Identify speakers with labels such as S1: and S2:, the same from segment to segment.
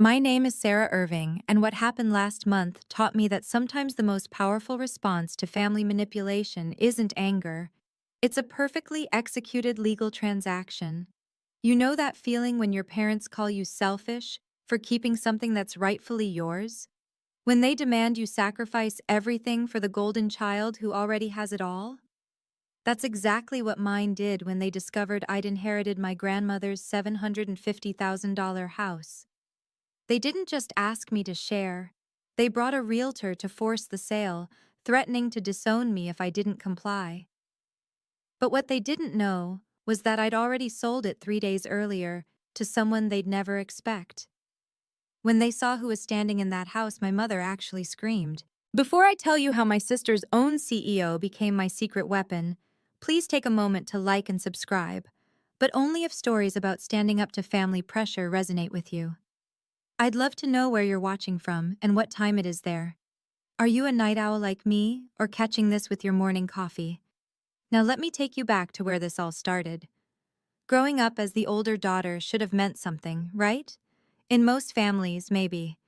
S1: My name is Sarah Irving, and what happened last month taught me that sometimes the most powerful response to family manipulation isn't anger. It's a perfectly executed legal transaction. You know that feeling when your parents call you selfish for keeping something that's rightfully yours? When they demand you sacrifice everything for the golden child who already has it all? That's exactly what mine did when they discovered I'd inherited my grandmother's $750,000 house. They didn't just ask me to share. They brought a realtor to force the sale, threatening to disown me if I didn't comply. But what they didn't know was that I'd already sold it 3 days earlier to someone they'd never expect. When they saw who was standing in that house, my mother actually screamed. Before I tell you how my sister's own CEO became my secret weapon, please take a moment to like and subscribe, but only if stories about standing up to family pressure resonate with you. I'd love to know where you're watching from and what time it is there. Are you a night owl like me, or catching this with your morning coffee? Now let me take you back to where this all started. Growing up as the older daughter should have meant something, right? In most families, maybe.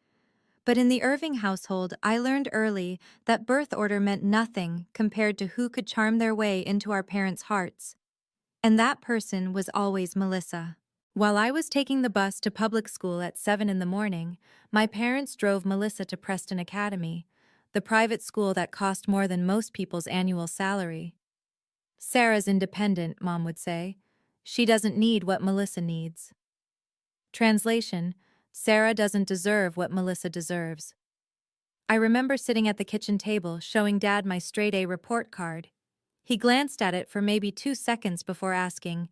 S1: But in the Irving household, I learned early that birth order meant nothing compared to who could charm their way into our parents' hearts. And that person was always Melissa. While I was taking the bus to public school at 7 in the morning, my parents drove Melissa to Preston Academy, the private school that cost more than most people's annual salary. Sarah's independent, Mom would say. She doesn't need what Melissa needs. Translation: Sarah doesn't deserve what Melissa deserves. I remember sitting at the kitchen table showing Dad my straight-A report card. He glanced at it for maybe 2 seconds before asking,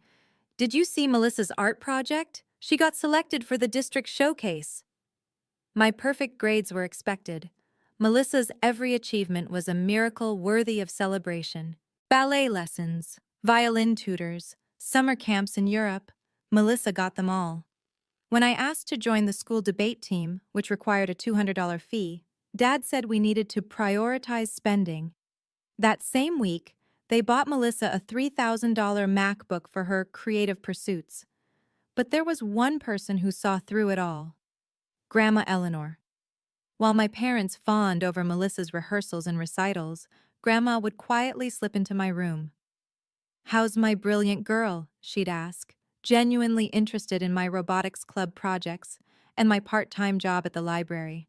S1: "Did you see Melissa's art project? She got selected for the district showcase." My perfect grades were expected. Melissa's every achievement was a miracle worthy of celebration. Ballet lessons, violin tutors, summer camps in Europe, Melissa got them all. When I asked to join the school debate team, which required a $200 fee, Dad said we needed to prioritize spending. That same week, they bought Melissa a $3,000 MacBook for her creative pursuits. But there was one person who saw through it all: Grandma Eleanor. While my parents fawned over Melissa's rehearsals and recitals, Grandma would quietly slip into my room. "How's my brilliant girl?" she'd ask, genuinely interested in my robotics club projects and my part-time job at the library.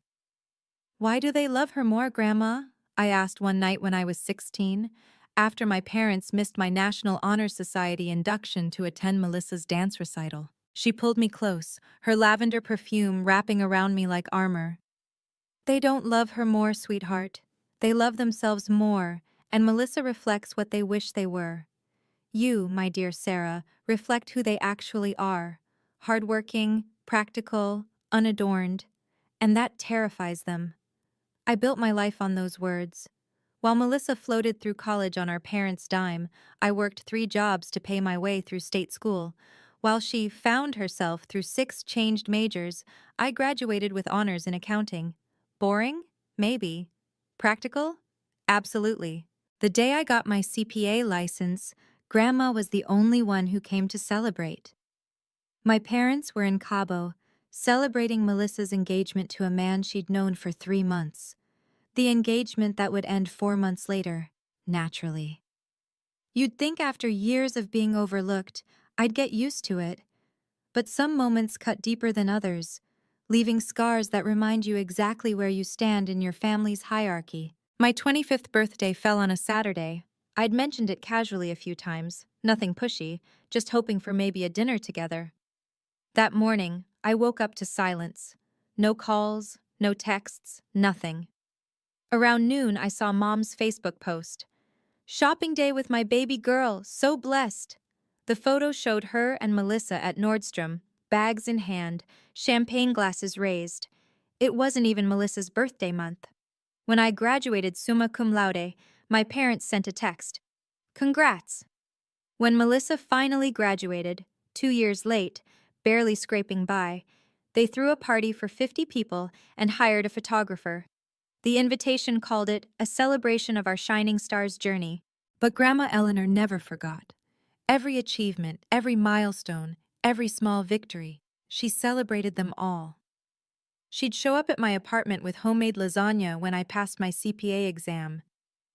S1: "Why do they love her more, Grandma?" I asked one night when I was 16, after my parents missed my National Honor Society induction to attend Melissa's dance recital. She pulled me close, her lavender perfume wrapping around me like armor. "They don't love her more, sweetheart. They love themselves more, and Melissa reflects what they wish they were. You, my dear Sarah, reflect who they actually are: hardworking, practical, unadorned, and that terrifies them." I built my life on those words. While Melissa floated through college on our parents' dime, I worked 3 jobs to pay my way through state school. While she found herself through 6 changed majors, I graduated with honors in accounting. Boring? Maybe. Practical? Absolutely. The day I got my CPA license, Grandma was the only one who came to celebrate. My parents were in Cabo, celebrating Melissa's engagement to a man she'd known for 3 months. The engagement that would end 4 months later, naturally. You'd think after years of being overlooked, I'd get used to it. But some moments cut deeper than others, leaving scars that remind you exactly where you stand in your family's hierarchy. My 25th birthday fell on a Saturday. I'd mentioned it casually a few times, nothing pushy, just hoping for maybe a dinner together. That morning, I woke up to silence. No calls, no texts, nothing. Around noon, I saw Mom's Facebook post. "Shopping day with my baby girl, so blessed." The photo showed her and Melissa at Nordstrom, bags in hand, champagne glasses raised. It wasn't even Melissa's birthday month. When I graduated summa cum laude, my parents sent a text. "Congrats." When Melissa finally graduated, 2 years late, barely scraping by, they threw a party for 50 people and hired a photographer. The invitation called it a celebration of our shining star's journey. But Grandma Eleanor never forgot. Every achievement, every milestone, every small victory, she celebrated them all. She'd show up at my apartment with homemade lasagna when I passed my CPA exam.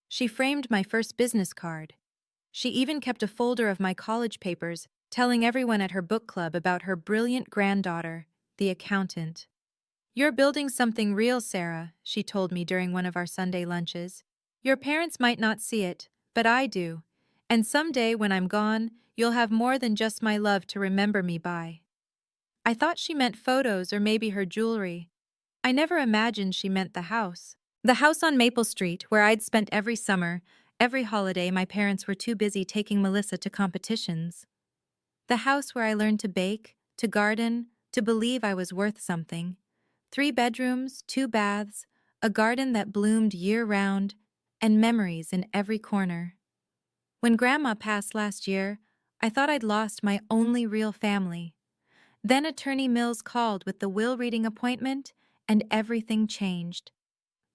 S1: She framed my first business card. She even kept a folder of my college papers, telling everyone at her book club about her brilliant granddaughter, the accountant. "You're building something real, Sarah," she told me during one of our Sunday lunches. "Your parents might not see it, but I do. And someday when I'm gone, you'll have more than just my love to remember me by." I thought she meant photos or maybe her jewelry. I never imagined she meant the house. The house on Maple Street, where I'd spent every summer, every holiday my parents were too busy taking Melissa to competitions. The house where I learned to bake, to garden, to believe I was worth something. 3 bedrooms, 2 baths, a garden that bloomed year-round, and memories in every corner. When Grandma passed last year, I thought I'd lost my only real family. Then Attorney Mills called with the will reading appointment, and everything changed.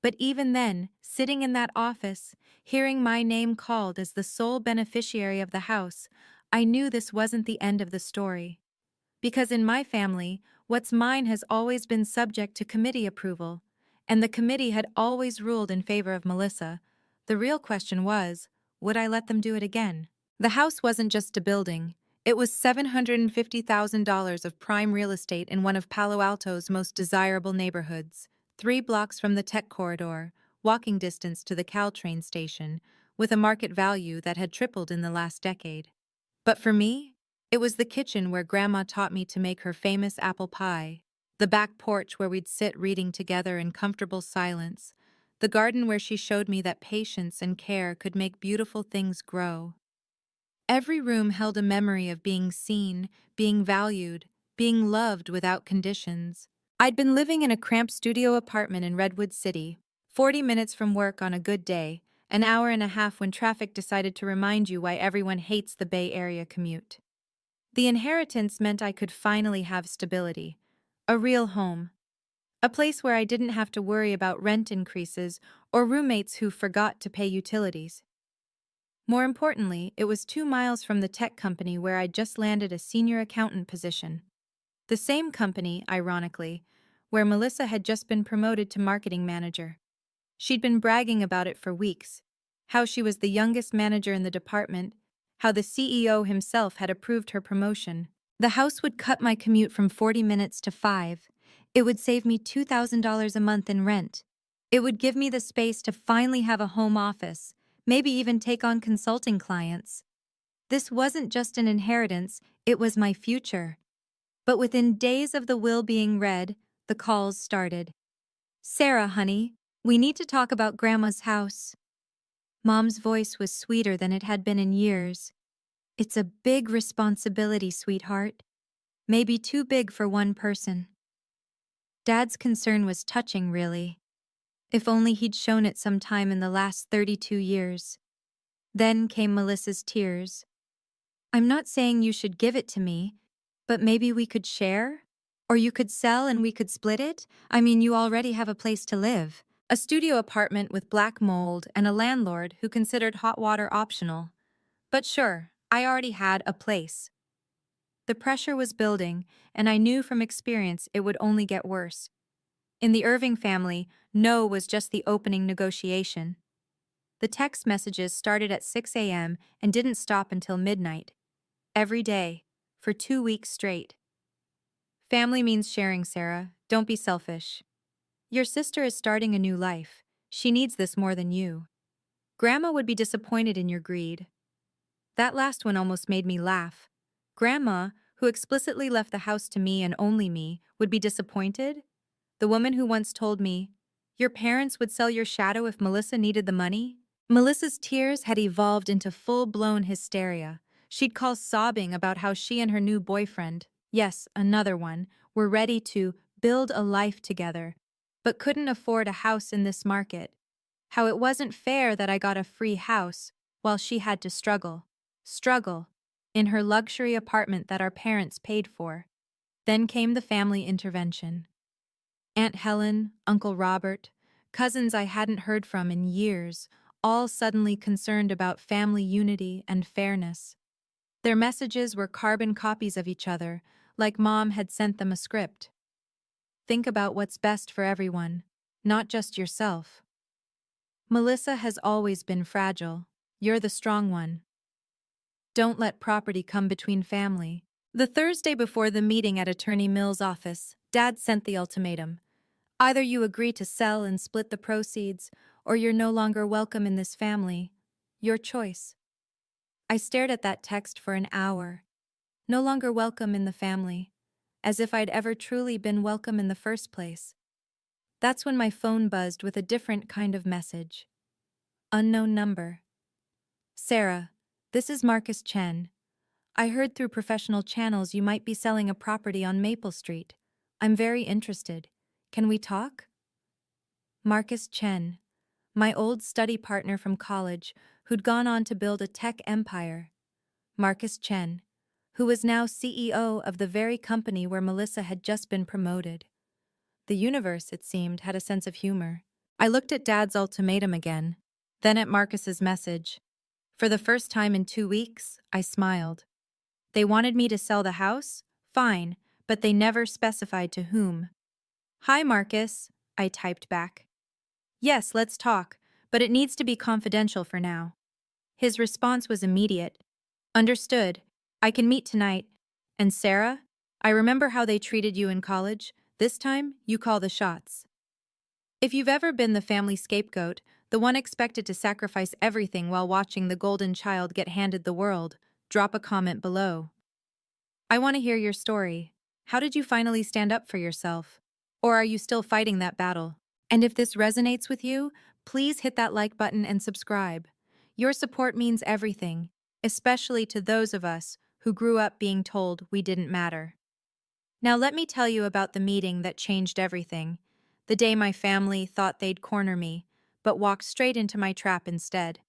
S1: But even then, sitting in that office, hearing my name called as the sole beneficiary of the house, I knew this wasn't the end of the story. Because in my family, what's mine has always been subject to committee approval, and the committee had always ruled in favor of Melissa. The real question was, would I let them do it again? The house wasn't just a building. It was $750,000 of prime real estate in one of Palo Alto's most desirable neighborhoods, 3 blocks from the tech corridor, walking distance to the Caltrain station, with a market value that had tripled in the last decade. But for me, it was the kitchen where Grandma taught me to make her famous apple pie, the back porch where we'd sit reading together in comfortable silence, the garden where she showed me that patience and care could make beautiful things grow. Every room held a memory of being seen, being valued, being loved without conditions. I'd been living in a cramped studio apartment in Redwood City, 40 minutes from work on a good day, an hour and a half when traffic decided to remind you why everyone hates the Bay Area commute. The inheritance meant I could finally have stability, a real home, a place where I didn't have to worry about rent increases or roommates who forgot to pay utilities. More importantly, it was 2 miles from the tech company where I'd just landed a senior accountant position. The same company, ironically, where Melissa had just been promoted to marketing manager. She'd been bragging about it for weeks, how she was the youngest manager in the department, how the CEO himself had approved her promotion. The house would cut my commute from 40 minutes to 5. It would save me $2,000 a month in rent. It would give me the space to finally have a home office, maybe even take on consulting clients. This wasn't just an inheritance, it was my future. But within days of the will being read, the calls started. "Sarah, honey, we need to talk about Grandma's house." Mom's voice was sweeter than it had been in years. "It's a big responsibility, sweetheart. Maybe too big for one person." Dad's concern was touching, really. If only he'd shown it sometime in the last 32 years. Then came Melissa's tears. "I'm not saying you should give it to me, but maybe we could share? Or you could sell and we could split it? I mean, you already have a place to live. A studio apartment with black mold and a landlord who considered hot water optional. But sure, I already had a place." The pressure was building, and I knew from experience it would only get worse. In the Irving family, no was just the opening negotiation. The text messages started at 6 a.m. and didn't stop until midnight. Every day, for 2 weeks straight. "Family means sharing, Sarah. Don't be selfish. Your sister is starting a new life. She needs this more than you. Grandma would be disappointed in your greed." That last one almost made me laugh. Grandma, who explicitly left the house to me and only me, would be disappointed? The woman who once told me, "Your parents would sell your shadow if Melissa needed the money?" Melissa's tears had evolved into full-blown hysteria. She'd call sobbing about how she and her new boyfriend, yes, another one, were ready to build a life together, but couldn't afford a house in this market. How it wasn't fair that I got a free house while she had to struggle, in her luxury apartment that our parents paid for. Then came the family intervention. Aunt Helen, Uncle Robert, cousins I hadn't heard from in years, all suddenly concerned about family unity and fairness. Their messages were carbon copies of each other, like Mom had sent them a script. Think about what's best for everyone, not just yourself. Melissa has always been fragile. You're the strong one. Don't let property come between family. The Thursday before the meeting at Attorney Mill's office, Dad sent the ultimatum. Either you agree to sell and split the proceeds, or you're no longer welcome in this family. Your choice. I stared at that text for an hour. No longer welcome in the family. As if I'd ever truly been welcome in the first place. That's when my phone buzzed with a different kind of message. Unknown number. Sarah, this is Marcus Chen. I heard through professional channels you might be selling a property on Maple Street. I'm very interested. Can we talk? Marcus Chen, my old study partner from college who'd gone on to build a tech empire. Marcus Chen, who was now CEO of the very company where Melissa had just been promoted. The universe, it seemed, had a sense of humor. I looked at Dad's ultimatum again, then at Marcus's message. For the first time in 2 weeks, I smiled. They wanted me to sell the house? Fine, but they never specified to whom. Hi, Marcus, I typed back. Yes, let's talk, but it needs to be confidential for now. His response was immediate. Understood. I can meet tonight. And Sarah, I remember how they treated you in college. This time, you call the shots. If you've ever been the family scapegoat, the one expected to sacrifice everything while watching the golden child get handed the world, drop a comment below. I want to hear your story. How did you finally stand up for yourself? Or are you still fighting that battle? And if this resonates with you, please hit that like button and subscribe. Your support means everything, especially to those of us who grew up being told we didn't matter. Now let me tell you about the meeting that changed everything. The day my family thought they'd corner me, but walked straight into my trap instead.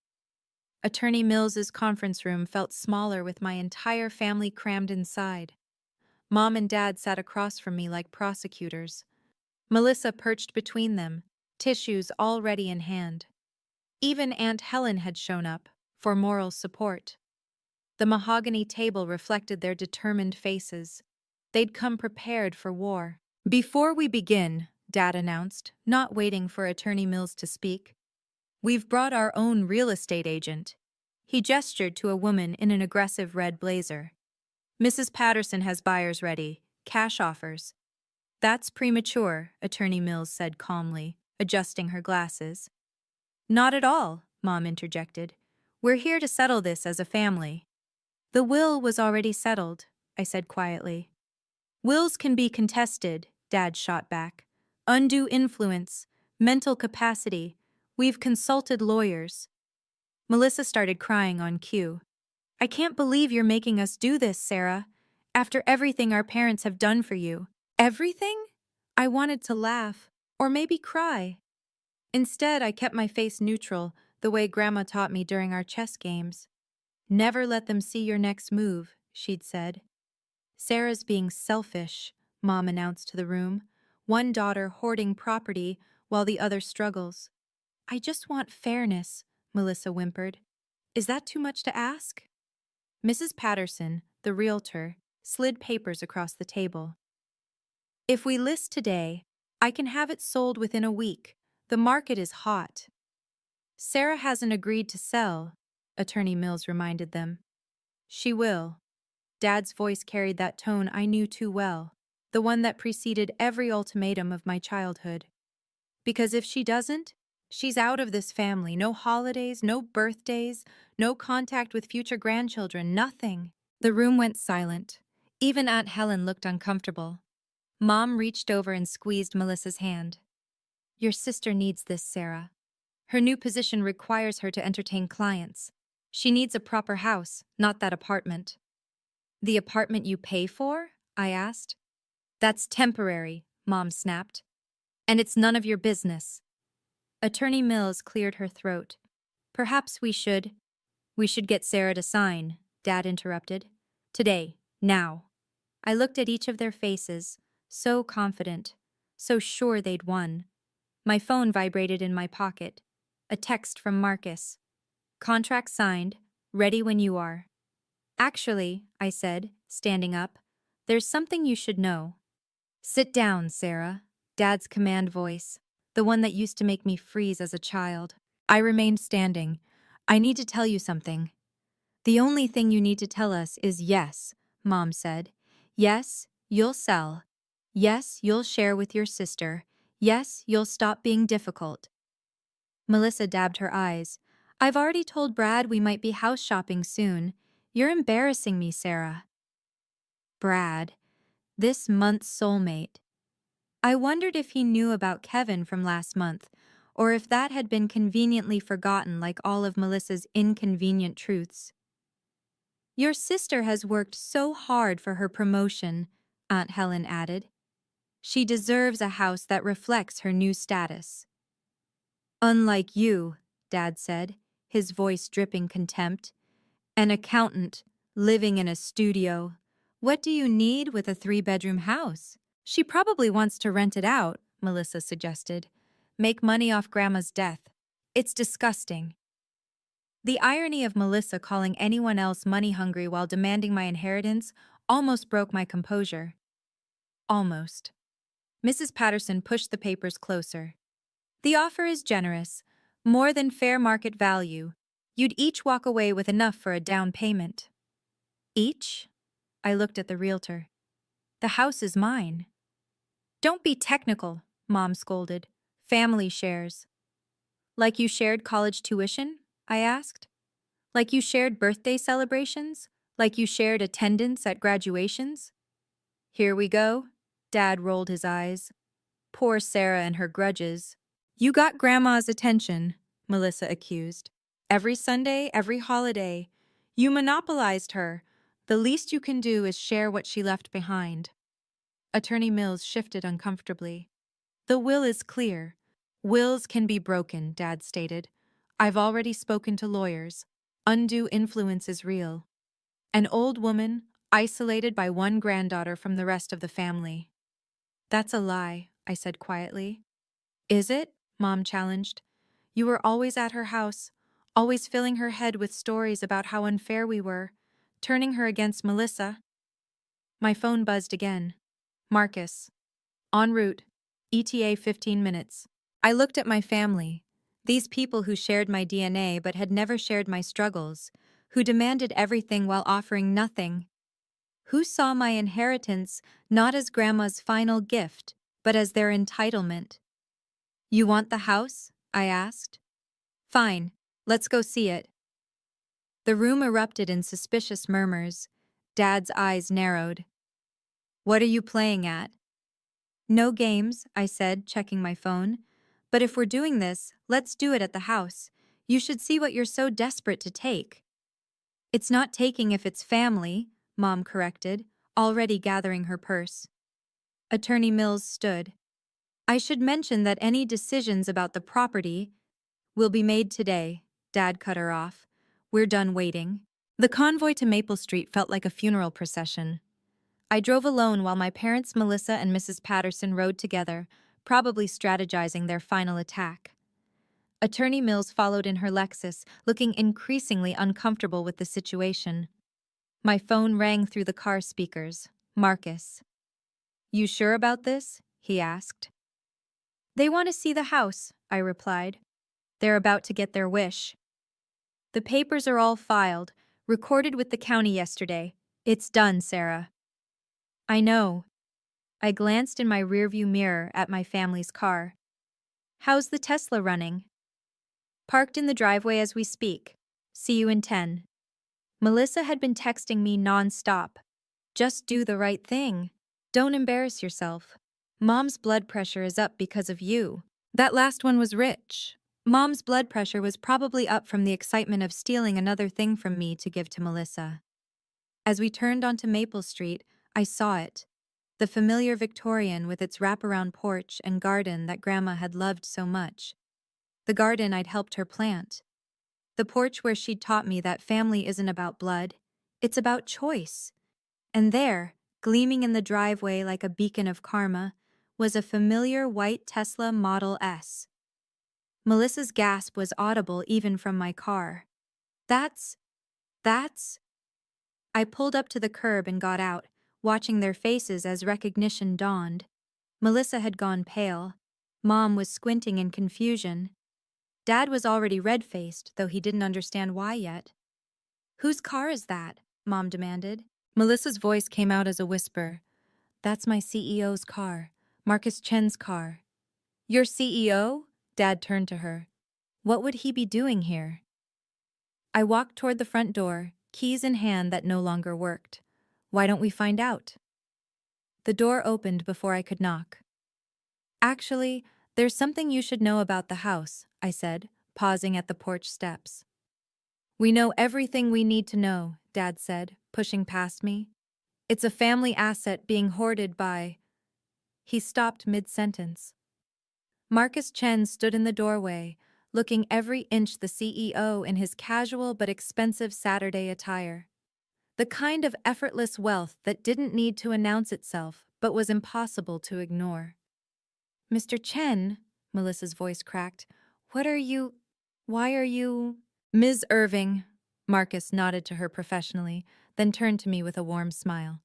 S1: Attorney Mills's conference room felt smaller with my entire family crammed inside. Mom and Dad sat across from me like prosecutors. Melissa perched between them, tissues already in hand. Even Aunt Helen had shown up, for moral support. The mahogany table reflected their determined faces. They'd come prepared for war. Before we begin, Dad announced, not waiting for Attorney Mills to speak, we've brought our own real estate agent. He gestured to a woman in an aggressive red blazer. Mrs. Patterson has buyers ready, cash offers. That's premature, Attorney Mills said calmly, adjusting her glasses. Not at all, Mom interjected. We're here to settle this as a family. The will was already settled, I said quietly. Wills can be contested, Dad shot back. Undue influence, mental capacity. We've consulted lawyers. Melissa started crying on cue. I can't believe you're making us do this, Sarah. After everything our parents have done for you. Everything? I wanted to laugh, or maybe cry. Instead, I kept my face neutral, the way Grandma taught me during our chess games. Never let them see your next move, she'd said. Sarah's being selfish, Mom announced to the room. One daughter hoarding property while the other struggles. I just want fairness, Melissa whimpered. Is that too much to ask? Mrs. Patterson, the realtor, slid papers across the table. If we list today, I can have it sold within a week. The market is hot. Sarah hasn't agreed to sell, Attorney Mills reminded them. She will. Dad's voice carried that tone I knew too well, the one that preceded every ultimatum of my childhood. Because if she doesn't, she's out of this family. No holidays, no birthdays, no contact with future grandchildren, nothing. The room went silent. Even Aunt Helen looked uncomfortable. Mom reached over and squeezed Melissa's hand. Your sister needs this, Sarah. Her new position requires her to entertain clients. She needs a proper house, not that apartment. The apartment you pay for? I asked. That's temporary, Mom snapped. And it's none of your business. Attorney Mills cleared her throat. Perhaps we should get Sarah to sign, Dad interrupted. Today, now. I looked at each of their faces, so confident, so sure they'd won. My phone vibrated in my pocket. A text from Marcus. Contract signed, ready when you are. Actually, I said, standing up, there's something you should know. Sit down, Sarah, Dad's command voice, the one that used to make me freeze as a child. I remained standing. I need to tell you something. The only thing you need to tell us is yes, Mom said. Yes, you'll sell. Yes, you'll share with your sister. Yes, you'll stop being difficult. Melissa dabbed her eyes. I've already told Brad we might be house shopping soon. You're embarrassing me, Sarah. Brad, this month's soulmate. I wondered if he knew about Kevin from last month, or if that had been conveniently forgotten like all of Melissa's inconvenient truths. Your sister has worked so hard for her promotion, Aunt Helen added. She deserves a house that reflects her new status. Unlike you, Dad said, his voice dripping contempt. An accountant, living in a studio. What do you need with a 3-bedroom house? She probably wants to rent it out, Melissa suggested. Make money off Grandma's death. It's disgusting. The irony of Melissa calling anyone else money-hungry while demanding my inheritance almost broke my composure. Almost. Mrs. Patterson pushed the papers closer. The offer is generous, more than fair market value. You'd each walk away with enough for a down payment. Each? I looked at the realtor. The house is mine. Don't be technical, Mom scolded. Family shares. Like you shared college tuition? I asked. Like you shared birthday celebrations? Like you shared attendance at graduations? Here we go. Dad rolled his eyes. Poor Sarah and her grudges. You got Grandma's attention, Melissa accused. Every Sunday, every holiday. You monopolized her. The least you can do is share what she left behind. Attorney Mills shifted uncomfortably. The will is clear. Wills can be broken, Dad stated. I've already spoken to lawyers. Undue influence is real. An old woman, isolated by one granddaughter from the rest of the family. That's a lie, I said quietly. Is it? Mom challenged. You were always at her house, always filling her head with stories about how unfair we were, turning her against Melissa. My phone buzzed again. Marcus. En route. ETA 15 minutes. I looked at my family. These people who shared my DNA but had never shared my struggles, who demanded everything while offering nothing. Who saw my inheritance not as Grandma's final gift, but as their entitlement. You want the house? I asked. Fine, let's go see it. The room erupted in suspicious murmurs. Dad's eyes narrowed. What are you playing at? No games, I said, checking my phone. But if we're doing this, let's do it at the house. You should see what you're so desperate to take. It's not taking if it's family, Mom corrected, already gathering her purse. Attorney Mills stood. I should mention that any decisions about the property will be made today, Dad cut her off. We're done waiting. The convoy to Maple Street felt like a funeral procession. I drove alone while my parents Melissa and Mrs. Patterson rode together, probably strategizing their final attack. Attorney Mills followed in her Lexus, looking increasingly uncomfortable with the situation. My phone rang through the car speakers. Marcus. You sure about this? He asked. They want to see the house, I replied. They're about to get their wish. The papers are all filed, recorded with the county yesterday. It's done, Sarah. I know. I glanced in my rearview mirror at my family's car. How's the Tesla running? Parked in the driveway as we speak. See you in 10. Melissa had been texting me non-stop. Just do the right thing. Don't embarrass yourself. Mom's blood pressure is up because of you. That last one was rich. Mom's blood pressure was probably up from the excitement of stealing another thing from me to give to Melissa. As we turned onto Maple Street, I saw it. The familiar Victorian with its wraparound porch and garden that Grandma had loved so much. The garden I'd helped her plant. The porch where she'd taught me that family isn't about blood, it's about choice. And there, gleaming in the driveway like a beacon of karma, was a familiar white Tesla Model S. Melissa's gasp was audible even from my car. That's... I pulled up to the curb and got out, watching their faces as recognition dawned. Melissa had gone pale. Mom was squinting in confusion. Dad was already red-faced, though he didn't understand why yet. "Whose car is that?" Mom demanded. Melissa's voice came out as a whisper. "That's my CEO's car. Marcus Chen's car." "Your CEO?" Dad turned to her. "What would he be doing here?" I walked toward the front door, keys in hand that no longer worked. "Why don't we find out?" The door opened before I could knock. "Actually, there's something you should know about the house," I said, pausing at the porch steps. "We know everything we need to know," Dad said, pushing past me. "It's a family asset being hoarded by—" He stopped mid-sentence. Marcus Chen stood in the doorway, looking every inch the CEO in his casual but expensive Saturday attire. The kind of effortless wealth that didn't need to announce itself but was impossible to ignore. "Mr. Chen," Melissa's voice cracked, "why are you—" "Ms. Irving," Marcus nodded to her professionally, then turned to me with a warm smile.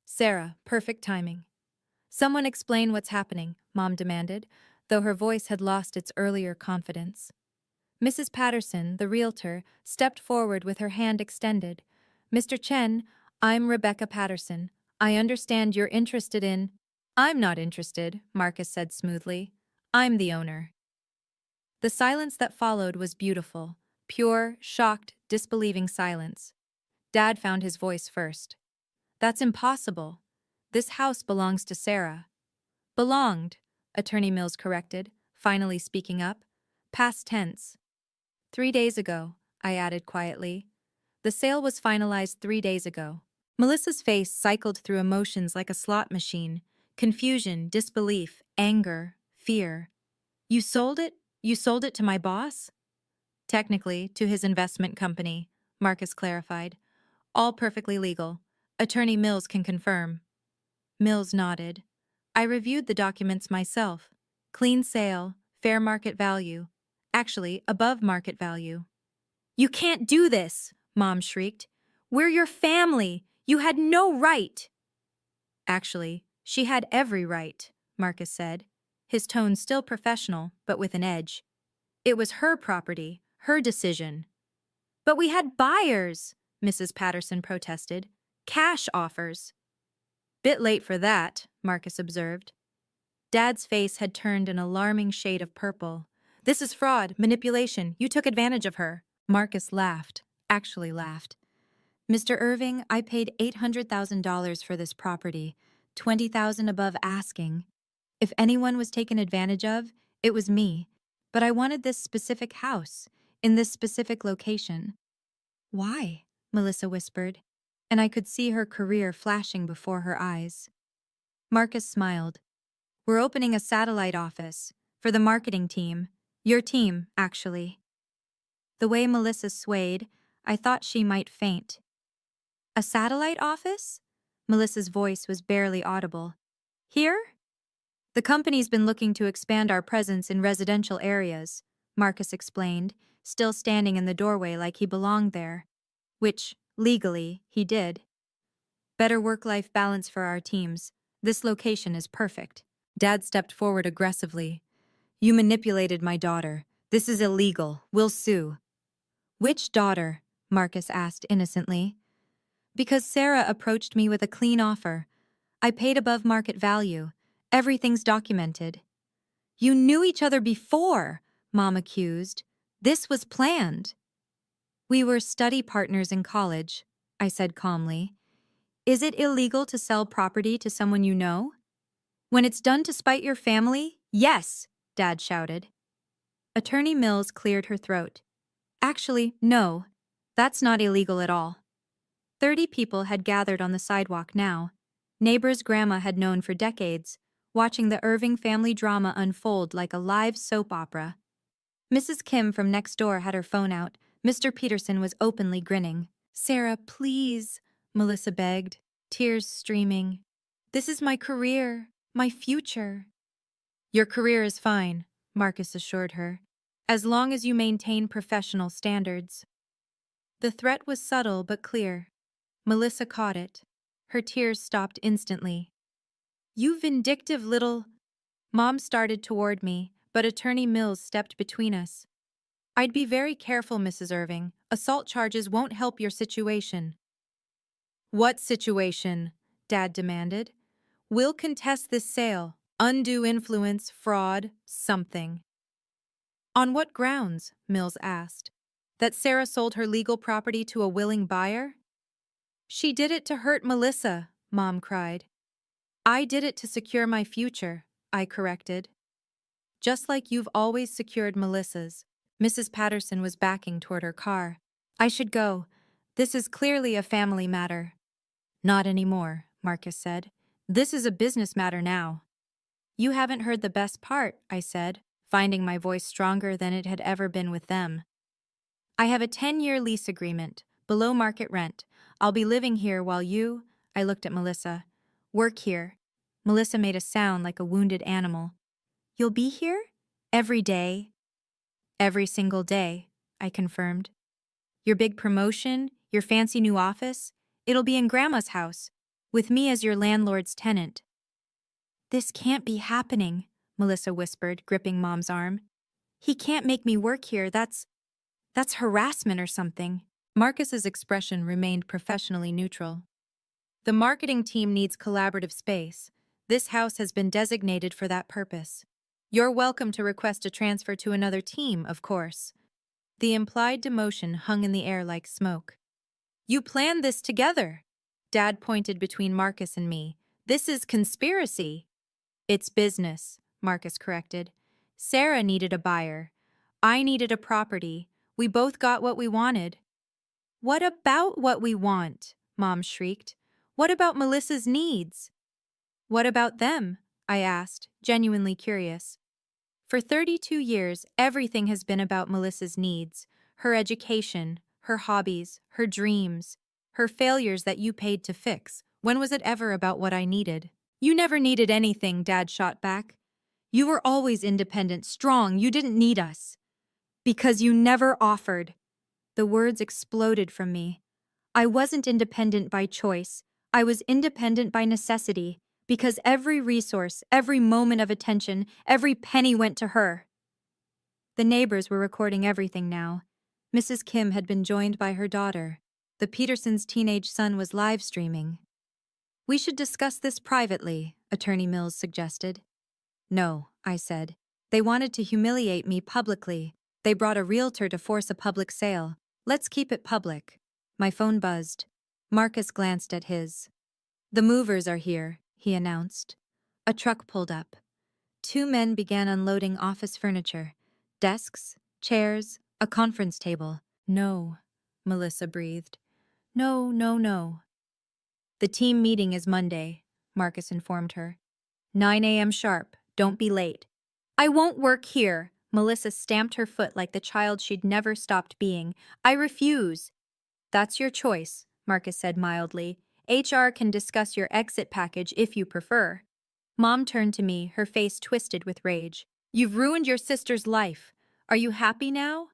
S1: "Sarah, perfect timing." "Someone explain what's happening," Mom demanded, though her voice had lost its earlier confidence. Mrs. Patterson, the realtor, stepped forward with her hand extended. "Mr. Chen, I'm Rebecca Patterson. I understand you're interested in—" "I'm not interested," Marcus said smoothly. "I'm the owner." The silence that followed was beautiful. Pure, shocked, disbelieving silence. Dad found his voice first. "That's impossible. This house belongs to Sarah." "Belonged," Attorney Mills corrected, finally speaking up. "Past tense." 3 days ago," I added quietly. "The sale was finalized 3 days ago." Melissa's face cycled through emotions like a slot machine. Confusion, disbelief, anger, fear. "You sold it? You sold it to my boss?" "Technically, to his investment company," Marcus clarified. "All perfectly legal. Attorney Mills can confirm." Mills nodded. "I reviewed the documents myself. Clean sale, fair market value. Actually, above market value." "You can't do this!" Mom shrieked. "We're your family! You had no right!" "Actually, she had every right," Marcus said, his tone still professional, but with an edge. "It was her property, her decision." "But we had buyers," Mrs. Patterson protested. "Cash offers." "Bit late for that," Marcus observed. Dad's face had turned an alarming shade of purple. "This is fraud, manipulation. You took advantage of her." Marcus laughed, actually laughed. "Mr. Irving, I paid $800,000 for this property, $20,000 above asking. If anyone was taken advantage of, it was me. But I wanted this specific house, in this specific location." "Why?" Melissa whispered, and I could see her career flashing before her eyes. Marcus smiled. "We're opening a satellite office for the marketing team. Your team, actually." The way Melissa swayed, I thought she might faint. "A satellite office?" Melissa's voice was barely audible. "Here?" "The company's been looking to expand our presence in residential areas," Marcus explained, still standing in the doorway like he belonged there. Which, legally, he did. "Better work-life balance for our teams. This location is perfect." Dad stepped forward aggressively. "You manipulated my daughter. This is illegal. We'll sue." "Which daughter?" Marcus asked innocently. "Because Sarah approached me with a clean offer. I paid above market value. Everything's documented." "You knew each other before," Mom accused. "This was planned." "We were study partners in college," I said calmly. "Is it illegal to sell property to someone you know?" "When it's done to spite your family, yes," Dad shouted. Attorney Mills cleared her throat. "Actually, no. That's not illegal at all." 30 people had gathered on the sidewalk now. Neighbors Grandma had known for decades, watching the Irving family drama unfold like a live soap opera. Mrs. Kim from next door had her phone out. Mr. Peterson was openly grinning. "Sarah, please," Melissa begged, tears streaming. "This is my career, my future." "Your career is fine," Marcus assured her, "as long as you maintain professional standards." The threat was subtle but clear. Melissa caught it. Her tears stopped instantly. "You vindictive little—" Mom started toward me, but Attorney Mills stepped between us. I'd be very careful, Mrs. Irving. Assault charges won't help your situation. What situation? Dad demanded. We'll contest this sale. Undue influence, fraud, something. On what grounds? Mills asked. That Sarah sold her legal property to a willing buyer? She did it to hurt Melissa, Mom cried. I did it to secure my future, I corrected. Just like you've always secured Melissa's. Mrs. Patterson was backing toward her car. I should go. This is clearly a family matter. Not anymore, Marcus said. This is a business matter now. You haven't heard the best part, I said, finding my voice stronger than it had ever been with them. I have a 10-year lease agreement, below market rent. I'll be living here while you, I looked at Melissa, work here. Melissa made a sound like a wounded animal. You'll be here? Every day? Every single day, I confirmed. Your big promotion, your fancy new office, it'll be in Grandma's house, with me as your landlord's tenant. This can't be happening, Melissa whispered, gripping Mom's arm. He can't make me work here, that's harassment or something. Marcus's expression remained professionally neutral. The marketing team needs collaborative space. This house has been designated for that purpose. You're welcome to request a transfer to another team, of course. The implied demotion hung in the air like smoke. You planned this together. Dad pointed between Marcus and me. This is conspiracy. It's business, Marcus corrected. Sarah needed a buyer. I needed a property. We both got what we wanted. What about what we want? Mom shrieked. What about Melissa's needs? What about them? I asked, genuinely curious. For 32 years, everything has been about Melissa's needs, her education, her hobbies, her dreams, her failures that you paid to fix. When was it ever about what I needed? You never needed anything, Dad shot back. You were always independent, strong, you didn't need us. Because you never offered. The words exploded from me. I wasn't independent by choice. I was independent by necessity. Because every resource, every moment of attention, every penny went to her. The neighbors were recording everything now. Mrs. Kim had been joined by her daughter. The Petersons' teenage son was live streaming. We should discuss this privately, Attorney Mills suggested. No, I said. They wanted to humiliate me publicly. They brought a realtor to force a public sale. Let's keep it public. My phone buzzed. Marcus glanced at his. The movers are here, he announced. A truck pulled up. 2 men began unloading office furniture. Desks, chairs, a conference table. No, Melissa breathed. No, no, no. The team meeting is Monday, Marcus informed her. 9 a.m. sharp. Don't be late. I won't work here. Melissa stamped her foot like the child she'd never stopped being. I refuse. That's your choice, Marcus said mildly. HR can discuss your exit package if you prefer. Mom turned to me, her face twisted with rage. You've ruined your sister's life. Are you happy now?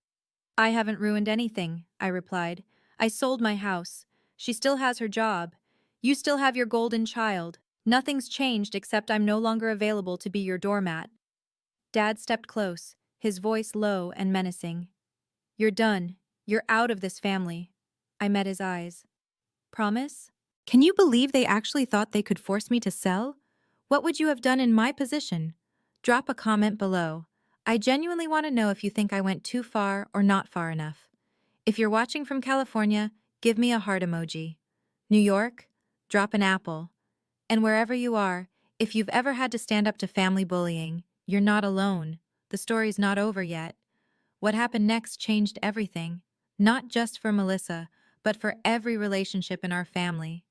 S1: I haven't ruined anything, I replied. I sold my house. She still has her job. You still have your golden child. Nothing's changed except I'm no longer available to be your doormat. Dad stepped close, his voice low and menacing. You're done. You're out of this family. I met his eyes. Promise? Can you believe they actually thought they could force me to sell? What would you have done in my position? Drop a comment below. I genuinely want to know if you think I went too far or not far enough. If you're watching from California, give me a heart emoji. New York? Drop an apple. And wherever you are, if you've ever had to stand up to family bullying, you're not alone. The story's not over yet. What happened next changed everything. Not just for Melissa, but for every relationship in our family.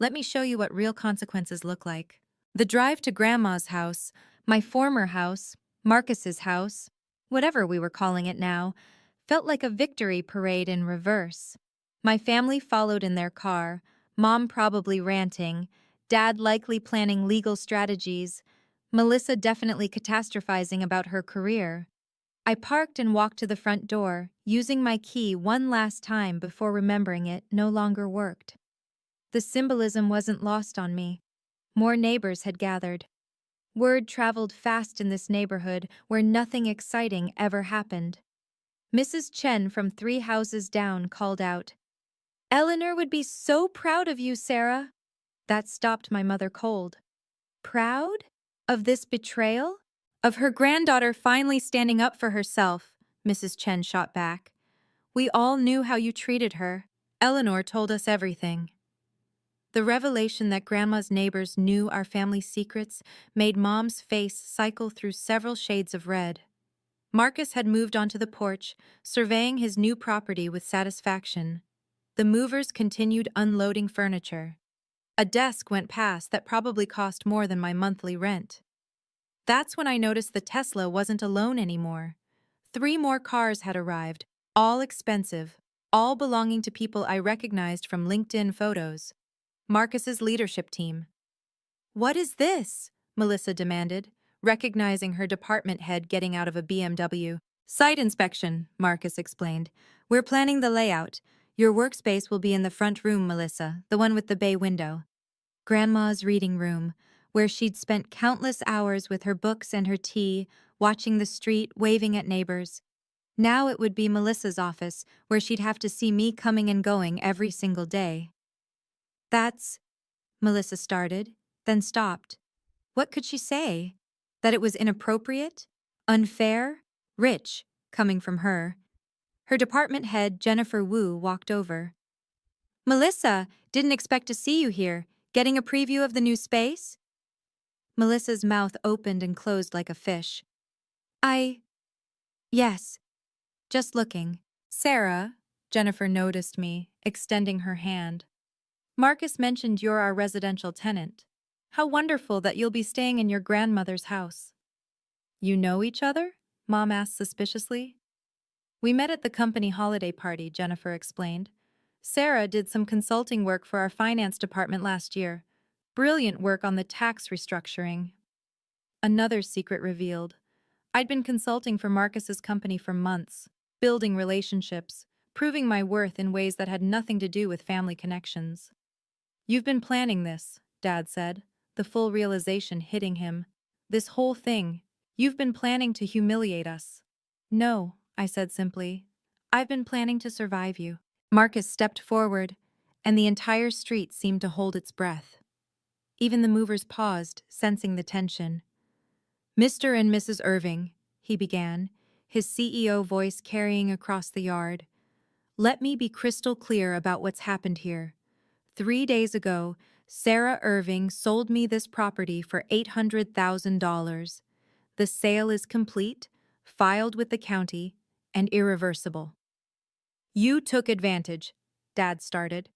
S1: Let me show you what real consequences look like. The drive to Grandma's house, my former house, Marcus's house, whatever we were calling it now, felt like a victory parade in reverse. My family followed in their car, Mom probably ranting, Dad likely planning legal strategies, Melissa definitely catastrophizing about her career. I parked and walked to the front door, using my key one last time before remembering it no longer worked. The symbolism wasn't lost on me. More neighbors had gathered. Word traveled fast in this neighborhood where nothing exciting ever happened. Mrs. Chen from 3 houses down called out, "Eleanor would be so proud of you, Sarah." That stopped my mother cold. Proud? Of this betrayal? Of her granddaughter finally standing up for herself, Mrs. Chen shot back. We all knew how you treated her. Eleanor told us everything. The revelation that Grandma's neighbors knew our family's secrets made Mom's face cycle through several shades of red. Marcus had moved onto the porch, surveying his new property with satisfaction. The movers continued unloading furniture. A desk went past that probably cost more than my monthly rent. That's when I noticed the Tesla wasn't alone anymore. 3 more cars had arrived, all expensive, all belonging to people I recognized from LinkedIn photos. Marcus's leadership team. "What is this?" Melissa demanded, recognizing her department head getting out of a BMW. "Site inspection," Marcus explained. "We're planning the layout. Your workspace will be in the front room, Melissa, the one with the bay window." Grandma's reading room, where she'd spent countless hours with her books and her tea, watching the street, waving at neighbors. Now it would be Melissa's office, where she'd have to see me coming and going every single day. "That's," Melissa started, then stopped. What could she say? That it was inappropriate? Unfair? Rich, coming from her. Her department head, Jennifer Wu, walked over. "Melissa, didn't expect to see you here. Getting a preview of the new space?" Melissa's mouth opened and closed like a fish. Yes, just looking." "Sarah," Jennifer noticed me, extending her hand. "Marcus mentioned you're our residential tenant. How wonderful that you'll be staying in your grandmother's house." "You know each other?" Mom asked suspiciously. "We met at the company holiday party," Jennifer explained. "Sarah did some consulting work for our finance department last year. Brilliant work on the tax restructuring." Another secret revealed. I'd been consulting for Marcus's company for months, building relationships, proving my worth in ways that had nothing to do with family connections. "You've been planning this," Dad said, the full realization hitting him. "This whole thing. You've been planning to humiliate us." "No," I said simply. "I've been planning to survive you." Marcus stepped forward, and the entire street seemed to hold its breath. Even the movers paused, sensing the tension. "Mr. and Mrs. Irving," he began, his CEO voice carrying across the yard. "Let me be crystal clear about what's happened here. 3 days ago, Sarah Irving sold me this property for $800,000. The sale is complete, filed with the county, and irreversible." "You took advantage," Dad started.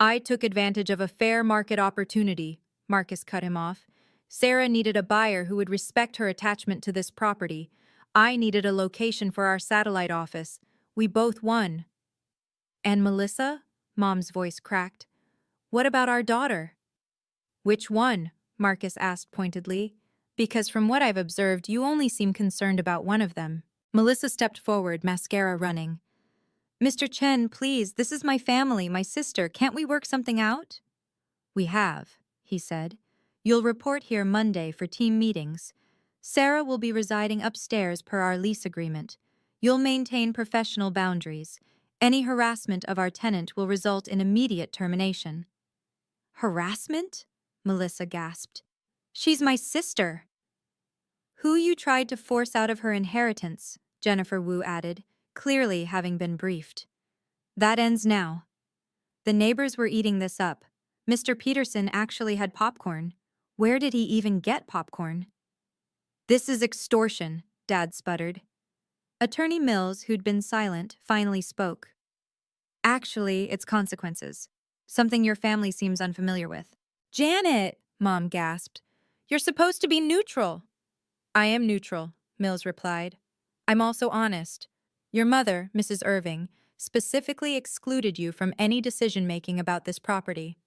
S1: "I took advantage of a fair market opportunity," Marcus cut him off. "Sarah needed a buyer who would respect her attachment to this property. I needed a location for our satellite office. We both won." "And Melissa?" Mom's voice cracked. "What about our daughter?" "Which one?" Marcus asked pointedly. "Because from what I've observed, you only seem concerned about one of them." Melissa stepped forward, mascara running. "Mr. Chen, please, this is my family, my sister. Can't we work something out?" "We have," he said. "You'll report here Monday for team meetings. Sarah will be residing upstairs per our lease agreement. You'll maintain professional boundaries. Any harassment of our tenant will result in immediate termination." "Harassment?" Melissa gasped. "She's my sister." "Who you tried to force out of her inheritance," Jennifer Wu added, clearly having been briefed. "That ends now." The neighbors were eating this up. Mr. Peterson actually had popcorn. Where did he even get popcorn? "This is extortion," Dad sputtered. Attorney Mills, who'd been silent, finally spoke. "Actually, it's consequences. Something your family seems unfamiliar with." "Janet!" Mom gasped. "You're supposed to be neutral." "I am neutral," Mills replied. "I'm also honest. Your mother, Mrs. Irving, specifically excluded you from any decision-making about this property.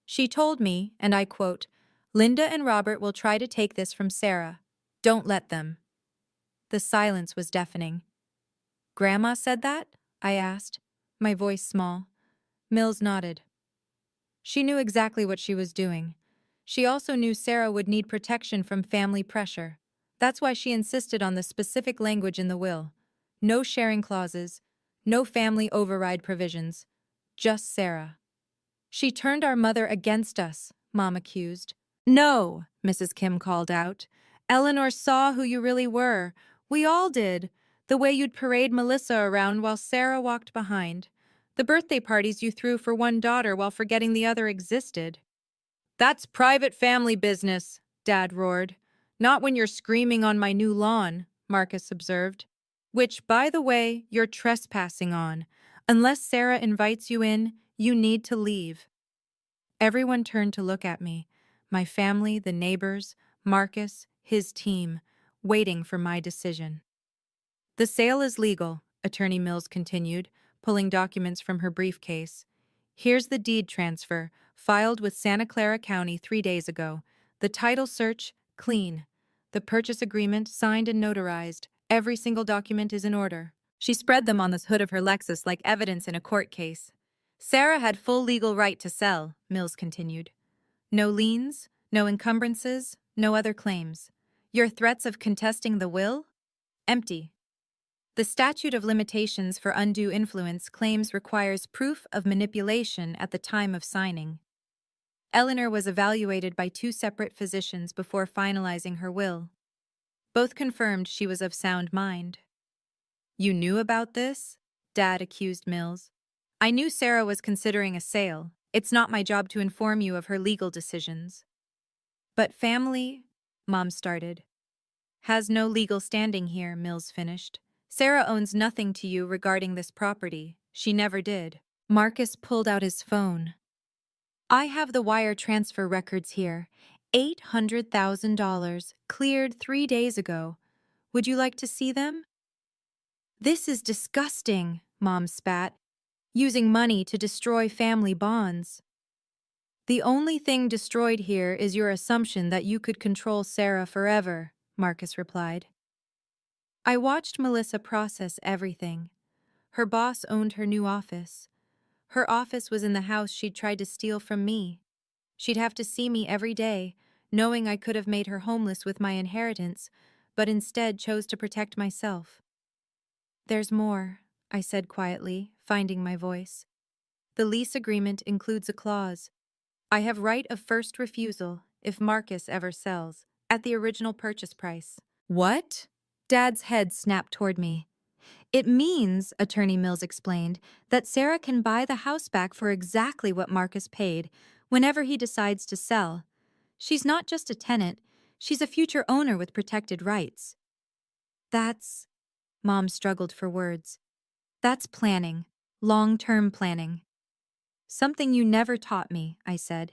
S1: She told me, and I quote, 'Linda and Robert will try to take this from Sarah. Don't let them.'" The silence was deafening. "Grandma said that?" I asked, my voice small. Mills nodded. "She knew exactly what she was doing. She also knew Sarah would need protection from family pressure. That's why she insisted on the specific language in the will. No sharing clauses, no family override provisions. Just Sarah. She turned our mother against us, Mom accused. No, Mrs. Kim called out. Eleanor saw who you really were. We all did. The way you'd parade Melissa around while Sarah walked behind. The birthday parties you threw for one daughter while forgetting the other existed. That's private family business, Dad roared. Not when you're screaming on my new lawn, Marcus observed. Which, by the way, you're trespassing on. Unless Sarah invites you in, you need to leave. Everyone turned to look at me. My family, the neighbors, Marcus, his team, waiting for my decision. The sale is legal, Attorney Mills continued, pulling documents from her briefcase. Here's the deed transfer, filed with Santa Clara County 3 days ago. The title search, clean. The purchase agreement, signed and notarized. Every single document is in order. She spread them on the hood of her Lexus like evidence in a court case. Sarah had full legal right to sell, Mills continued. No liens, no encumbrances, no other claims. Your threats of contesting the will? Empty. The statute of limitations for undue influence claims requires proof of manipulation at the time of signing. Eleanor was evaluated by 2 separate physicians before finalizing her will. Both confirmed she was of sound mind. You knew about this? Dad accused Mills. I knew Sarah was considering a sale. It's not my job to inform you of her legal decisions. But family, Mom started. Has no legal standing here, Mills finished. Sarah owns nothing to you regarding this property. She never did. Marcus pulled out his phone. I have the wire transfer records here. $800,000, cleared 3 days ago. Would you like to see them? This is disgusting, Mom spat. Using money to destroy family bonds. The only thing destroyed here is your assumption that you could control Sarah forever, Marcus replied. I watched Melissa process everything. Her boss owned her new office. Her office was in the house she'd tried to steal from me. She'd have to see me every day, knowing I could have made her homeless with my inheritance, but instead chose to protect myself. There's more, I said quietly, finding my voice. The lease agreement includes a clause. I have right of first refusal if Marcus ever sells, at the original purchase price. What? Dad's head snapped toward me. It means, Attorney Mills explained, that Sarah can buy the house back for exactly what Marcus paid, whenever he decides to sell. She's not just a tenant, she's a future owner with protected rights. That's... Mom struggled for words. That's planning. Long-term planning. Something you never taught me, I said.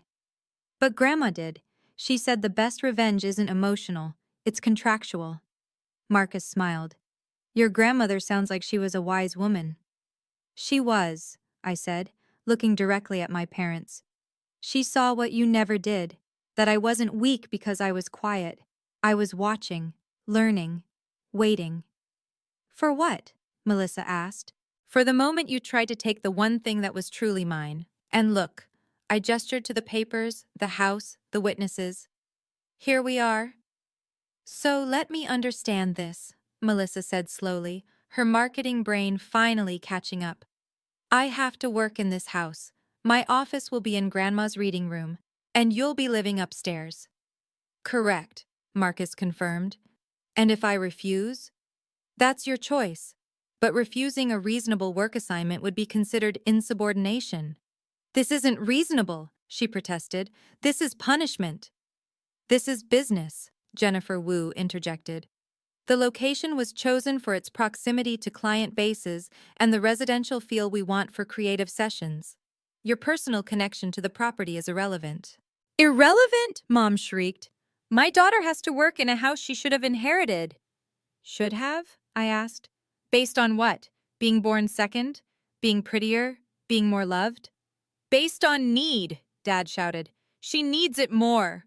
S1: But Grandma did. She said the best revenge isn't emotional, it's contractual. Marcus smiled. Your grandmother sounds like she was a wise woman. She was, I said, looking directly at my parents. She saw what you never did, that I wasn't weak because I was quiet. I was watching, learning, waiting. For what? Melissa asked. For the moment you tried to take the one thing that was truly mine. And look, I gestured to the papers, the house, the witnesses. Here we are. So let me understand this, Melissa said slowly, her marketing brain finally catching up. I have to work in this house. My office will be in Grandma's reading room, and you'll be living upstairs. Correct, Marcus confirmed. And if I refuse? That's your choice. But refusing a reasonable work assignment would be considered insubordination. This isn't reasonable, she protested. This is punishment. This is business, Jennifer Wu interjected. The location was chosen for its proximity to client bases and the residential feel we want for creative sessions. Your personal connection to the property is irrelevant. Irrelevant? Mom shrieked. My daughter has to work in a house she should have inherited. Should have? I asked. Based on what? Being born second? Being prettier? Being more loved? Based on need, Dad shouted. She needs it more.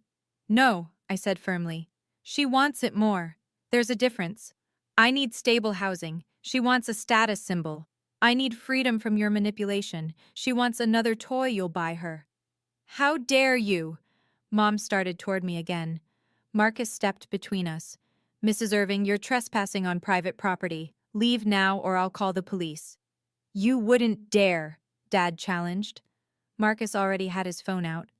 S1: No, I said firmly. She wants it more. There's a difference. I need stable housing. She wants a status symbol. I need freedom from your manipulation. She wants another toy you'll buy her. How dare you? Mom started toward me again. Marcus stepped between us. "Mrs. Irving, you're trespassing on private property. Leave now or I'll call the police." "You wouldn't dare," Dad challenged. Marcus already had his phone out.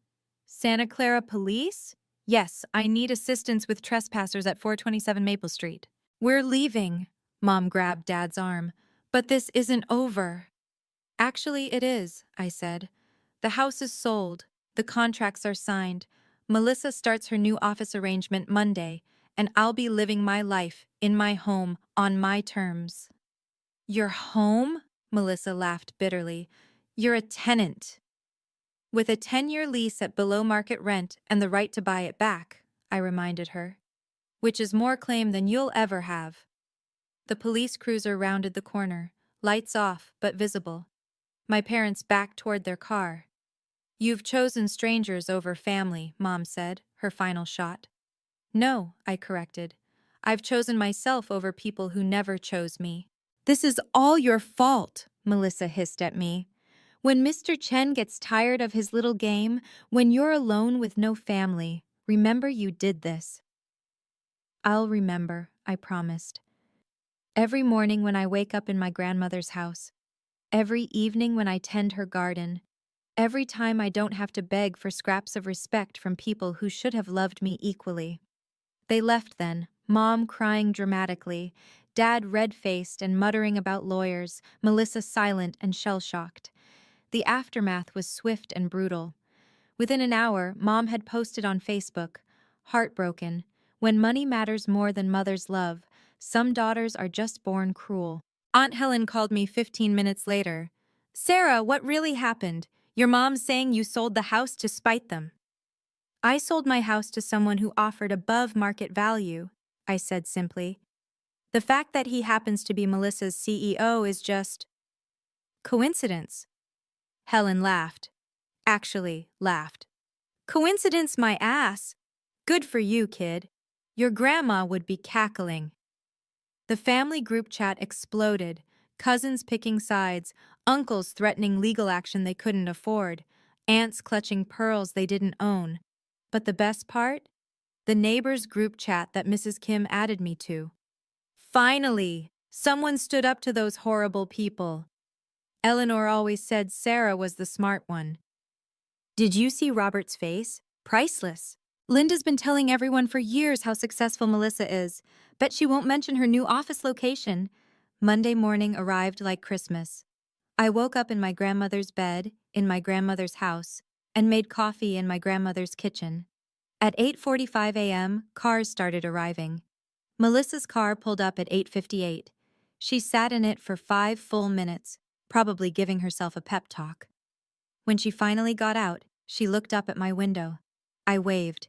S1: "Santa Clara Police? Yes, I need assistance with trespassers at 427 Maple Street." "We're leaving." Mom grabbed Dad's arm. "But this isn't over." "Actually, it is," I said. "The house is sold. The contracts are signed. Melissa starts her new office arrangement Monday, and I'll be living my life, in my home, on my terms." "Your home?" Melissa laughed bitterly. "You're a tenant." "With a 10-year lease at below-market rent and the right to buy it back," I reminded her. "Which is more claim than you'll ever have." The police cruiser rounded the corner, lights off but visible. My parents backed toward their car. "You've chosen strangers over family," Mom said, her final shot. "No," I corrected. "I've chosen myself over people who never chose me." "This is all your fault," Melissa hissed at me. "When Mr. Chen gets tired of his little game, when you're alone with no family, remember you did this." "I'll remember," I promised. "Every morning when I wake up in my grandmother's house, every evening when I tend her garden, every time I don't have to beg for scraps of respect from people who should have loved me equally." They left then, Mom crying dramatically, Dad red-faced and muttering about lawyers, Melissa silent and shell-shocked. The aftermath was swift and brutal. Within an hour, Mom had posted on Facebook, "Heartbroken. When money matters more than mother's love, some daughters are just born cruel." Aunt Helen called me 15 minutes later. "Sarah, what really happened? Your mom's saying you sold the house to spite them." "I sold my house to someone who offered above market value," I said simply. "The fact that he happens to be Melissa's CEO is just coincidence." Helen laughed. Actually, laughed. "Coincidence my ass. Good for you, kid. Your grandma would be cackling." The family group chat exploded, cousins picking sides, uncles threatening legal action they couldn't afford, aunts clutching pearls they didn't own. But the best part? The neighbors group chat that Mrs. Kim added me to. Finally, someone stood up to those horrible people. Eleanor always said Sarah was the smart one. "Did you see Robert's face? Priceless. Linda's been telling everyone for years how successful Melissa is. Bet she won't mention her new office location." Monday morning arrived like Christmas. I woke up in my grandmother's bed, in my grandmother's house, and made coffee in my grandmother's kitchen. At 8:45 a.m., cars started arriving. Melissa's car pulled up at 8:58. She sat in it for 5 full minutes, probably giving herself a pep talk. When she finally got out, she looked up at my window. I waved.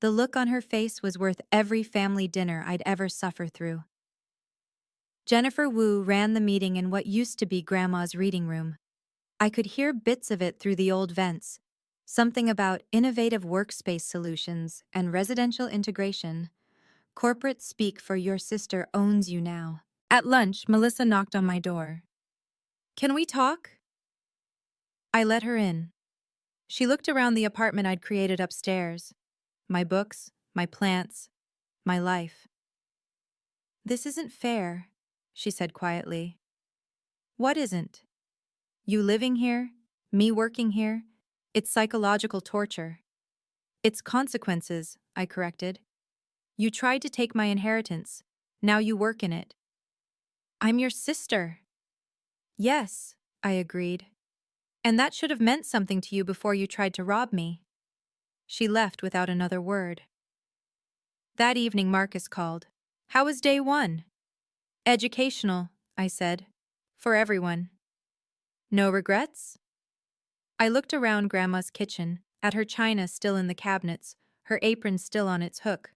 S1: The look on her face was worth every family dinner I'd ever suffered through. Jennifer Wu ran the meeting in what used to be Grandma's reading room. I could hear bits of it through the old vents. Something about innovative workspace solutions and residential integration. Corporate speak for your sister owns you now. At lunch, Melissa knocked on my door. "Can we talk?" I let her in. She looked around the apartment I'd created upstairs. My books, my plants, my life. "This isn't fair," she said quietly. "What isn't?" "You living here, me working here. It's psychological torture." "It's consequences," I corrected. "You tried to take my inheritance. Now you work in it." "I'm your sister." "Yes," I agreed. "And that should have meant something to you before you tried to rob me." She left without another word. That evening Marcus called. "How was day 1? "Educational," I said. "For everyone." "No regrets?" I looked around Grandma's kitchen, at her china still in the cabinets, her apron still on its hook.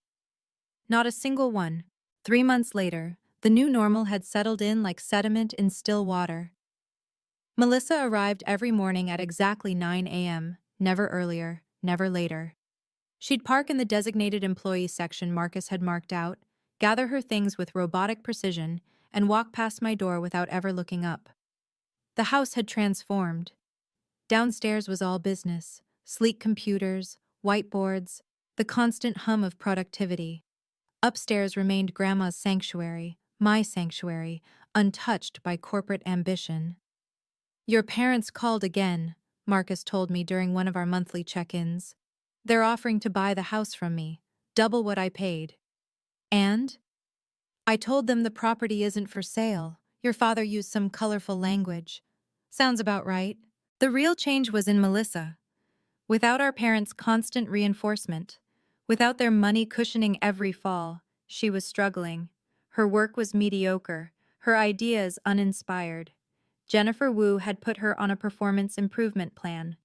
S1: Not a single one. 3 months later, the new normal had settled in like sediment in still water. Melissa arrived every morning at exactly 9 a.m., never earlier, never later. She'd park in the designated employee section Marcus had marked out, gather her things with robotic precision, and walk past my door without ever looking up. The house had transformed. Downstairs was all business, sleek computers, whiteboards, the constant hum of productivity. Upstairs remained Grandma's sanctuary, my sanctuary, untouched by corporate ambition. Your parents called again, Marcus told me during one of our monthly check-ins. They're offering to buy the house from me, double what I paid. And? I told them the property isn't for sale. Your father used some colorful language. Sounds about right. The real change was in Melissa. Without our parents' constant reinforcement, without their money cushioning every fall, she was struggling. Her work was mediocre, her ideas uninspired. Jennifer Wu had put her on a performance improvement plan.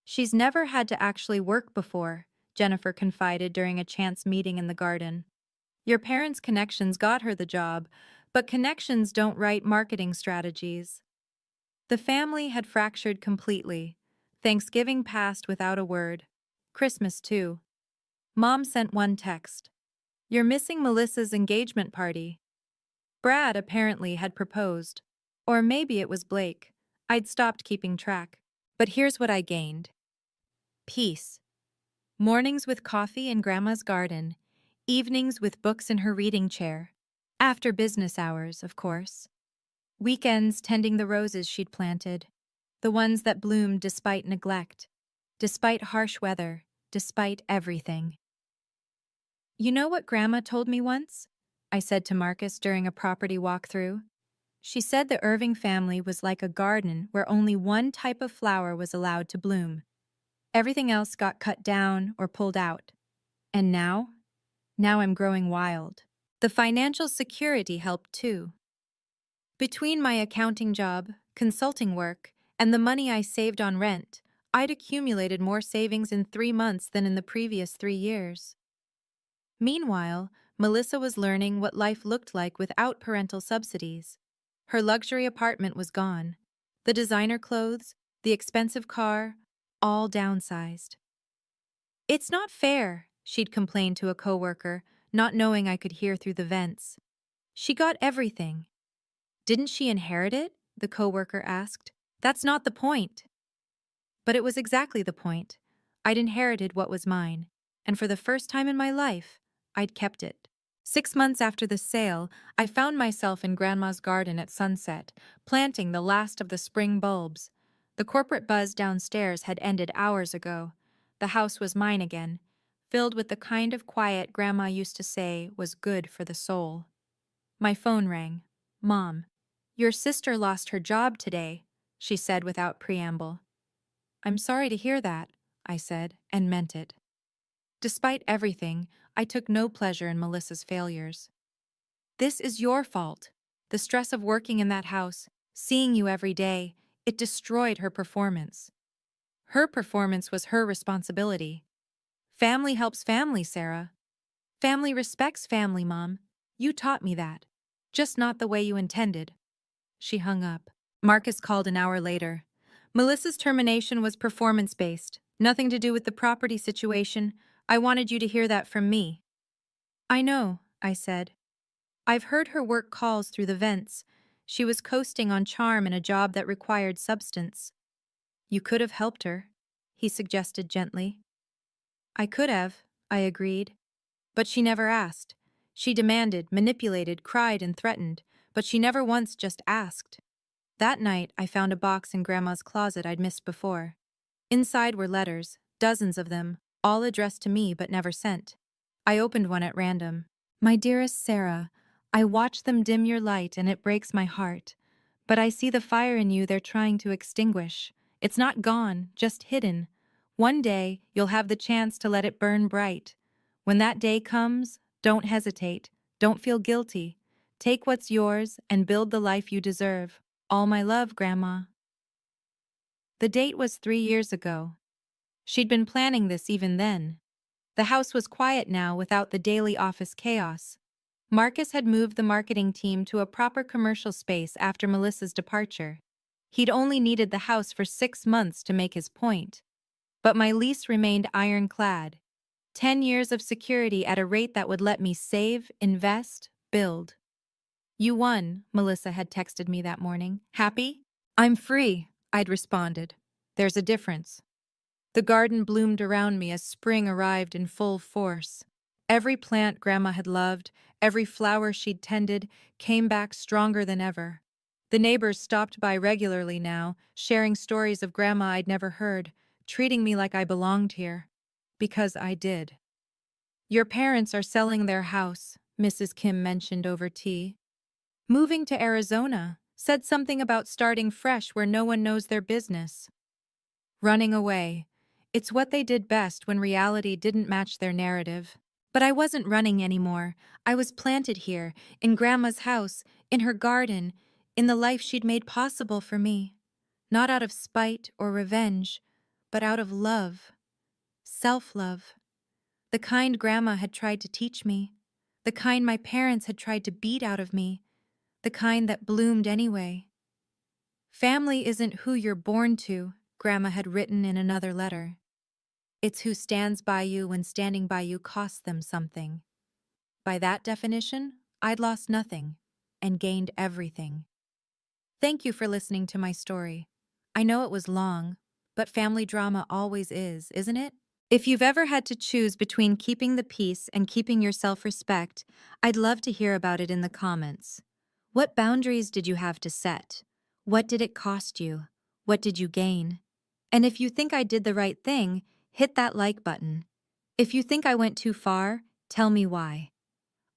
S1: She's never had to actually work before, Jennifer confided during a chance meeting in the garden. Your parents' connections got her the job, but connections don't write marketing strategies. The family had fractured completely. Thanksgiving passed without a word. Christmas, too. Mom sent one text. "You're missing Melissa's engagement party." Brad apparently had proposed. Or maybe it was Blake. I'd stopped keeping track. But here's what I gained. Peace. Mornings with coffee in Grandma's garden. Evenings with books in her reading chair. After business hours, of course. Weekends tending the roses she'd planted. The ones that bloomed despite neglect. Despite harsh weather. Despite everything. You know what Grandma told me once? I said to Marcus during a property walkthrough. She said the Irving family was like a garden where only one type of flower was allowed to bloom. Everything else got cut down or pulled out. And now? Now I'm growing wild. The financial security helped too. Between my accounting job, consulting work, and the money I saved on rent, I'd accumulated more savings in 3 months than in the previous 3 years. Meanwhile, Melissa was learning what life looked like without parental subsidies. Her luxury apartment was gone. The designer clothes, the expensive car, all downsized. "It's not fair," she'd complained to a coworker, not knowing I could hear through the vents. "She got everything." "Didn't she inherit it?" the coworker asked. "That's not the point." But it was exactly the point. I'd inherited what was mine, and for the first time in my life, I'd kept it. 6 months after the sale, I found myself in Grandma's garden at sunset, planting the last of the spring bulbs. The corporate buzz downstairs had ended hours ago. The house was mine again, filled with the kind of quiet Grandma used to say was good for the soul. My phone rang. "Mom, your sister lost her job today," she said without preamble. "I'm sorry to hear that," I said, and meant it. Despite everything, I took no pleasure in Melissa's failures. "This is your fault. The stress of working in that house, seeing you every day, it destroyed her performance." Her performance was her responsibility. Family helps family, Sarah. Family respects family, Mom. You taught me that. Just not the way you intended. She hung up. Marcus called an hour later. "Melissa's termination was performance-based. Nothing to do with the property situation. I wanted you to hear that from me." "I know," I said. "I've heard her work calls through the vents. She was coasting on charm in a job that required substance." "You could have helped her," he suggested gently. "I could have," I agreed. But she never asked. She demanded, manipulated, cried, and threatened, but she never once just asked. That night, I found a box in Grandma's closet I'd missed before. Inside were letters, dozens of them, all addressed to me but never sent. I opened one at random. "My dearest Sarah, I watch them dim your light and it breaks my heart. But I see the fire in you they're trying to extinguish. It's not gone, just hidden. One day, you'll have the chance to let it burn bright. When that day comes, don't hesitate. Don't feel guilty. Take what's yours and build the life you deserve. All my love, Grandma." The date was 3 years ago. She'd been planning this even then. The house was quiet now without the daily office chaos. Marcus had moved the marketing team to a proper commercial space after Melissa's departure. He'd only needed the house for 6 months to make his point. But my lease remained ironclad. 10 years of security at a rate that would let me save, invest, build. "You won," Melissa had texted me that morning. "Happy?" "I'm free," I'd responded. "There's a difference." The garden bloomed around me as spring arrived in full force. Every plant Grandma had loved, every flower she'd tended, came back stronger than ever. The neighbors stopped by regularly now, sharing stories of Grandma I'd never heard, treating me like I belonged here. Because I did. Your parents are selling their house, Mrs. Kim mentioned over tea. Moving to Arizona, said something about starting fresh where no one knows their business. Running away. It's what they did best when reality didn't match their narrative. But I wasn't running anymore. I was planted here, in Grandma's house, in her garden, in the life she'd made possible for me. Not out of spite or revenge, but out of love. Self-love. The kind Grandma had tried to teach me. The kind my parents had tried to beat out of me. The kind that bloomed anyway. Family isn't who you're born to, Grandma had written in another letter. It's who stands by you when standing by you costs them something. By that definition, I'd lost nothing and gained everything. Thank you for listening to my story. I know it was long, but family drama always is, isn't it? If you've ever had to choose between keeping the peace and keeping your self-respect, I'd love to hear about it in the comments. What boundaries did you have to set? What did it cost you? What did you gain? And if you think I did the right thing, hit that like button. If you think I went too far, tell me why.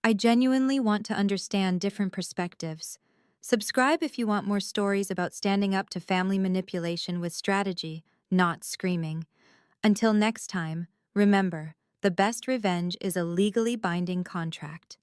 S1: I genuinely want to understand different perspectives. Subscribe if you want more stories about standing up to family manipulation with strategy, not screaming. Until next time, remember, the best revenge is a legally binding contract.